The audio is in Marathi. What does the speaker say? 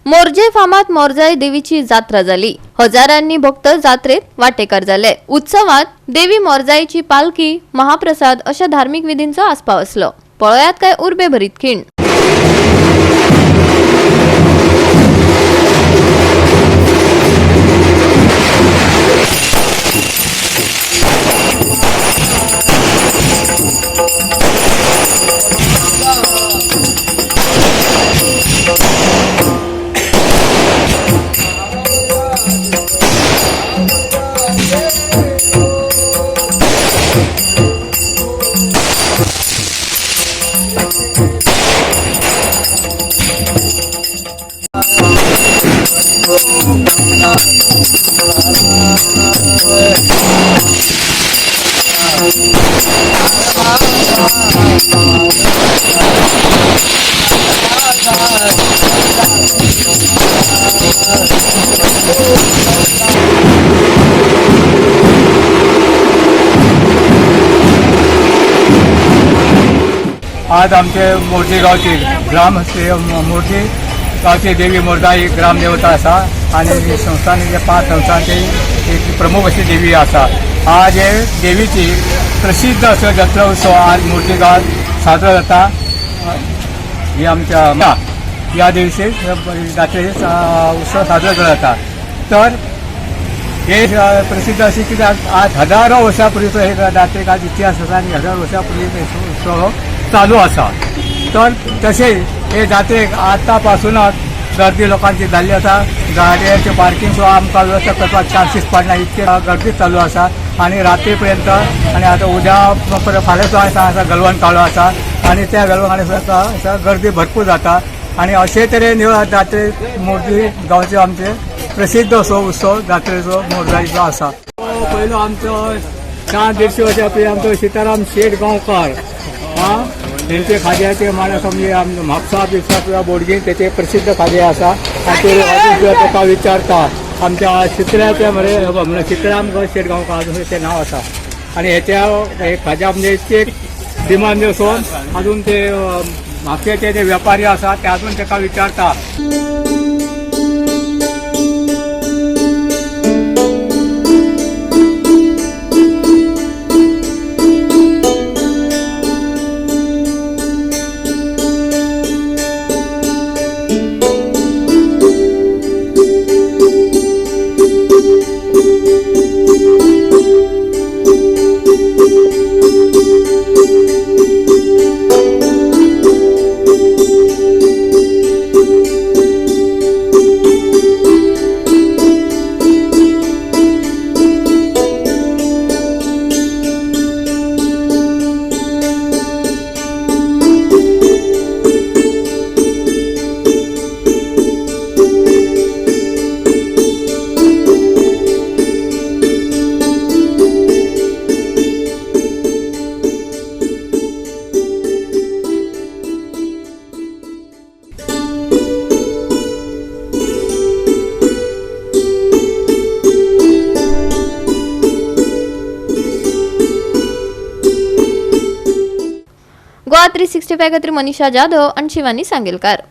मोरजे फामात मोरजाई देवीची जात्रा झाली। हजारांनी भक्त जात्रेत वाटेकार झाले। उत्सवात देवी मोरजाईची पालखी, महाप्रसाद अशा धार्मिक विधींचा आस्पाव असलो। पळयात काय उर्बे भरीत खिंड। आज आमचे मोरजे गावचे मोरजे गावचे देवी मोरजाई ग्रामदेवता असा आणि संस्थानाचे 5 संस्थांचे एक प्रमुख अशी देवी असा। आज हे देवीची प्रसिद्ध असं जत्रा उत्सव आज मोरजे गावात साजरा जाता। हे आमच्या या दिवशी जात्रेचे उत्सव साजरा केला जाता। तर हे प्रसिद्ध अशी की आज हजारो वर्षापूर्वीचो हे जात्रेक आज इतिहास असा आणि हजारो वर्षापूर्वी उत्सव चालू असा। तर तसे हे जात्रेक आतापासूनच गर्दी लोकांची जाल्ली असा। गाडयांचे पार्किंग सुद्धा आमकां व्यवस्था करपाक चान्सीस पडना इतके गर्दी चालू असा आणि रात्रीपर्यंत आणि आता उद्या फाल्यां सुद्धा असा गलवण काळो असा आणि त्या गलवणाने सुद्धा गर्दी भरपूर जाता आणि अशे तरेन ह्यो जात्रे मोरजे गांवचे आमचे प्रसिद्ध असो उत्सव जात्रेचो मोरजाईचो असा। पयलो आमचो 150 वर्सां पयलीं आमचो सीताराम शेट गांवकार तेंचे खाज्याचे माणूस म्हणजे म्हापसा बिपसा किंवा बोडगीन तेचे प्रसिद्ध खाजे असा आणि ताका विचारता आमच्या चित्राचे म्हणजे सीताराम शेट गांवकार अजून ते नाव असा आणि ह्याच्या खाज्या म्हणजे इतके डिमांड असून अजून ते म्हापशेचे जे व्यापारी असा ते अजून ताका विचारता। गोवा 365 खातीर मनीषा जाधव आणि शिवानी सांगेलकार।